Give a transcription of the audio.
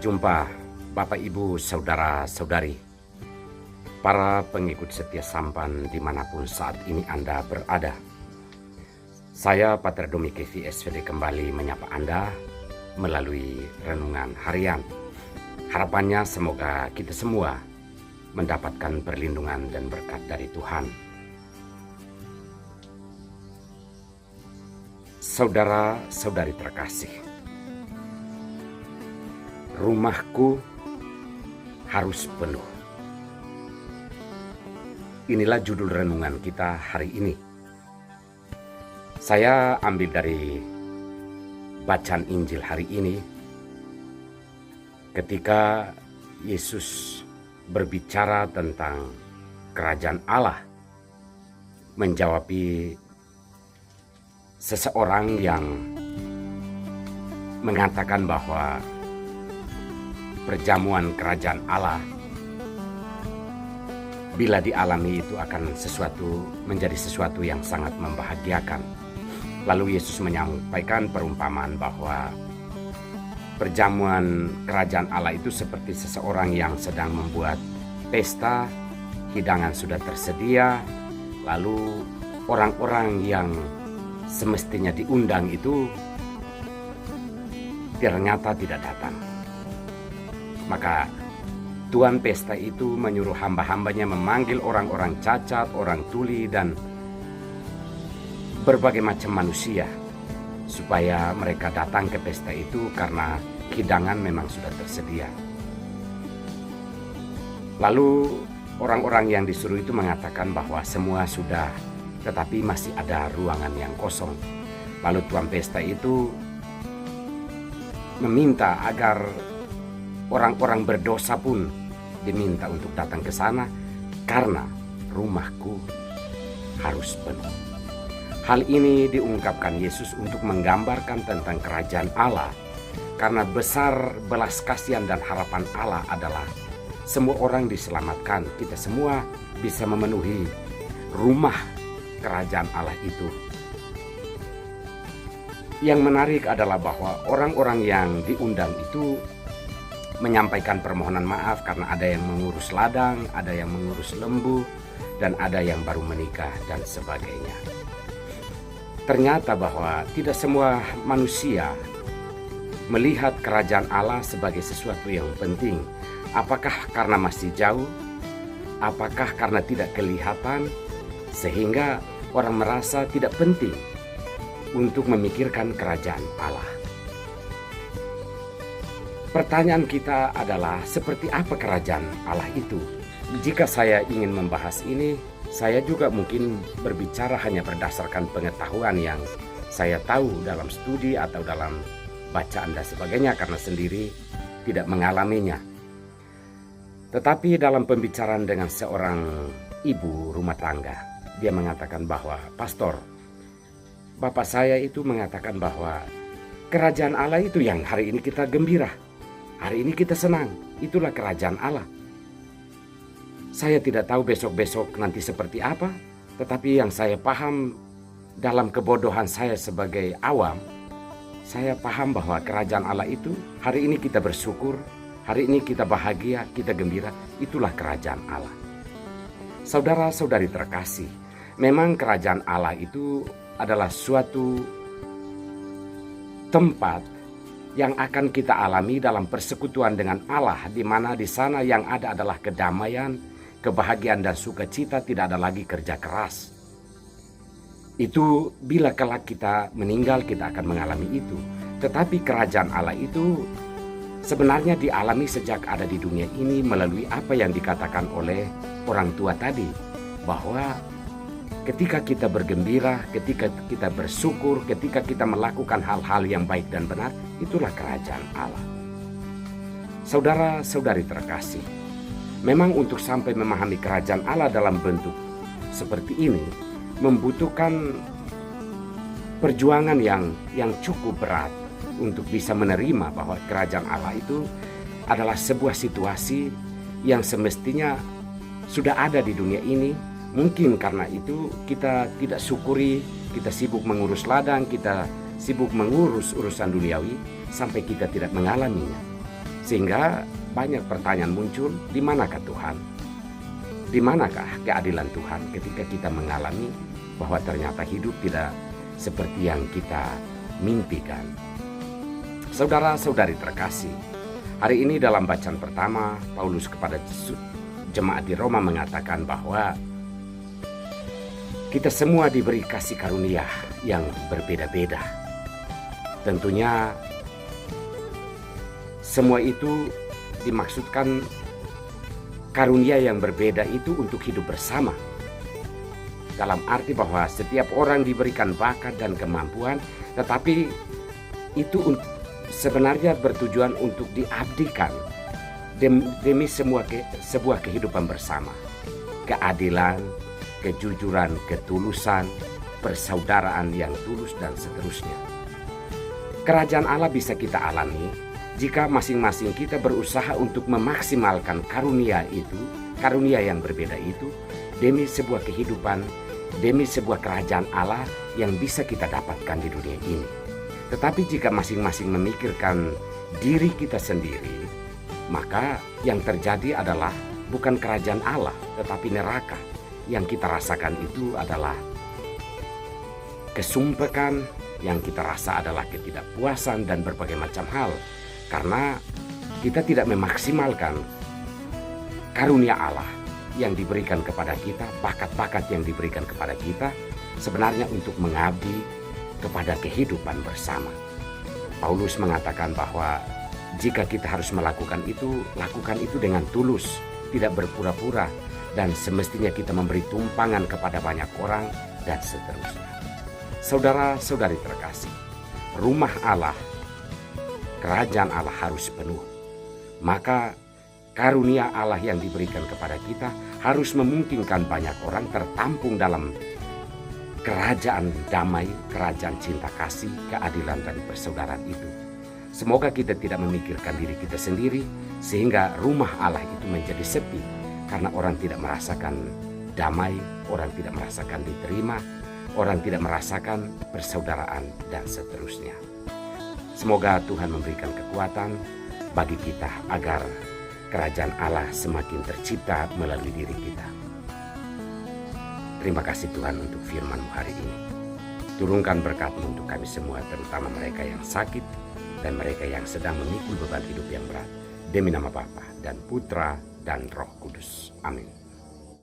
Berjumpa Bapak Ibu Saudara-saudari, para pengikut setia Sampan dimanapun saat ini Anda berada. Saya Pater Domi Kevi SVD kembali menyapa Anda melalui renungan harian. Harapannya semoga kita semua mendapatkan perlindungan dan berkat dari Tuhan. Saudara-saudari terkasih, rumahku harus penuh. Inilah judul renungan kita hari ini. Saya ambil dari bacaan Injil hari ini ketika Yesus berbicara tentang kerajaan Allah, menjawabi seseorang yang mengatakan bahwa perjamuan kerajaan Allah bila dialami itu akan menjadi sesuatu yang sangat membahagiakan. Lalu Yesus menyampaikan perumpamaan bahwa perjamuan kerajaan Allah itu seperti seseorang yang sedang membuat pesta, hidangan sudah tersedia, lalu orang-orang yang semestinya diundang itu ternyata tidak datang. Maka tuan pesta itu menyuruh hamba-hambanya memanggil orang-orang cacat, orang tuli, dan berbagai macam manusia supaya mereka datang ke pesta itu karena hidangan memang sudah tersedia. Lalu orang-orang yang disuruh itu mengatakan bahwa semua sudah, tetapi masih ada ruangan yang kosong. Lalu tuan pesta itu meminta agar orang-orang berdosa pun diminta untuk datang ke sana karena rumahku harus penuh. Hal ini diungkapkan Yesus untuk menggambarkan tentang kerajaan Allah, karena besar belas kasihan dan harapan Allah adalah semua orang diselamatkan, kita semua bisa memenuhi rumah kerajaan Allah itu. Yang menarik adalah bahwa orang-orang yang diundang itu menyampaikan permohonan maaf karena ada yang mengurus ladang, ada yang mengurus lembu, dan ada yang baru menikah dan sebagainya. Ternyata bahwa tidak semua manusia melihat kerajaan Allah sebagai sesuatu yang penting. Apakah karena masih jauh? Apakah karena tidak kelihatan? Sehingga orang merasa tidak penting untuk memikirkan kerajaan Allah. Pertanyaan kita adalah, seperti apa kerajaan Allah itu? Jika saya ingin membahas ini, saya juga mungkin berbicara hanya berdasarkan pengetahuan yang saya tahu dalam studi atau dalam bacaan dan sebagainya, karena sendiri tidak mengalaminya. Tetapi dalam pembicaraan dengan seorang ibu rumah tangga, dia mengatakan bahwa, "Pastor, bapak saya itu mengatakan bahwa kerajaan Allah itu yang hari ini kita gembira, hari ini kita senang, itulah kerajaan Allah. Saya tidak tahu besok-besok nanti seperti apa, tetapi yang saya paham dalam kebodohan saya sebagai awam, saya paham bahwa kerajaan Allah itu hari ini kita bersyukur, hari ini kita bahagia, kita gembira, itulah kerajaan Allah." Saudara-saudari terkasih, memang kerajaan Allah itu adalah suatu tempat yang akan kita alami dalam persekutuan dengan Allah, di mana di sana yang ada adalah kedamaian, kebahagiaan dan sukacita, tidak ada lagi kerja keras. Itu bila kelak kita meninggal kita akan mengalami itu. Tetapi kerajaan Allah itu sebenarnya dialami sejak ada di dunia ini melalui apa yang dikatakan oleh orang tua tadi, bahwa ketika kita bergembira, ketika kita bersyukur, ketika kita melakukan hal-hal yang baik dan benar, itulah kerajaan Allah. Saudara-saudari terkasih, memang untuk sampai memahami kerajaan Allah dalam bentuk seperti ini membutuhkan perjuangan yang cukup berat untuk bisa menerima bahwa kerajaan Allah itu adalah sebuah situasi yang semestinya sudah ada di dunia ini. Mungkin karena itu kita tidak syukuri, kita sibuk mengurus ladang, kita sibuk mengurus urusan duniawi sampai kita tidak mengalaminya. Sehingga banyak pertanyaan muncul, di manakah Tuhan? Di manakah keadilan Tuhan ketika kita mengalami bahwa ternyata hidup tidak seperti yang kita mimpikan? Saudara-saudari terkasih, hari ini dalam bacaan pertama, Paulus kepada jemaat di Roma mengatakan bahwa kita semua diberi kasih karunia yang berbeda-beda. Tentunya semua itu dimaksudkan karunia yang berbeda itu untuk hidup bersama. Dalam arti bahwa setiap orang diberikan bakat dan kemampuan, tetapi itu sebenarnya bertujuan untuk diabdikan demi sebuah kehidupan bersama. Keadilan, kejujuran, ketulusan, persaudaraan yang tulus, dan seterusnya. Kerajaan Allah bisa kita alami jika masing-masing kita berusaha untuk memaksimalkan karunia yang berbeda itu, demi sebuah kehidupan, demi sebuah kerajaan Allah yang bisa kita dapatkan di dunia ini. Tetapi jika masing-masing memikirkan diri kita sendiri, maka yang terjadi adalah bukan kerajaan Allah, tetapi neraka. Yang kita rasakan itu adalah kesumpekan, yang kita rasa adalah ketidakpuasan dan berbagai macam hal. Karena kita tidak memaksimalkan karunia Allah yang diberikan kepada kita, bakat-bakat yang diberikan kepada kita, sebenarnya untuk mengabdi kepada kehidupan bersama. Paulus mengatakan bahwa jika kita harus melakukan itu, lakukan itu dengan tulus, tidak berpura-pura, dan semestinya kita memberi tumpangan kepada banyak orang, dan seterusnya. Saudara-saudari terkasih, rumah Allah, kerajaan Allah harus penuh. Maka karunia Allah yang diberikan kepada kita harus memungkinkan banyak orang tertampung dalam kerajaan damai, kerajaan cinta kasih, keadilan, dan persaudaraan itu. Semoga kita tidak memikirkan diri kita sendiri sehingga rumah Allah itu menjadi sepi karena orang tidak merasakan damai, orang tidak merasakan diterima, orang tidak merasakan persaudaraan, dan seterusnya. Semoga Tuhan memberikan kekuatan bagi kita agar kerajaan Allah semakin tercipta melalui diri kita. Terima kasih Tuhan untuk firman-Mu hari ini. Turunkan berkat-Mu untuk kami semua, terutama mereka yang sakit dan mereka yang sedang memikul beban hidup yang berat. Demi nama Bapa dan Putra dan Roh Kudus. Amin.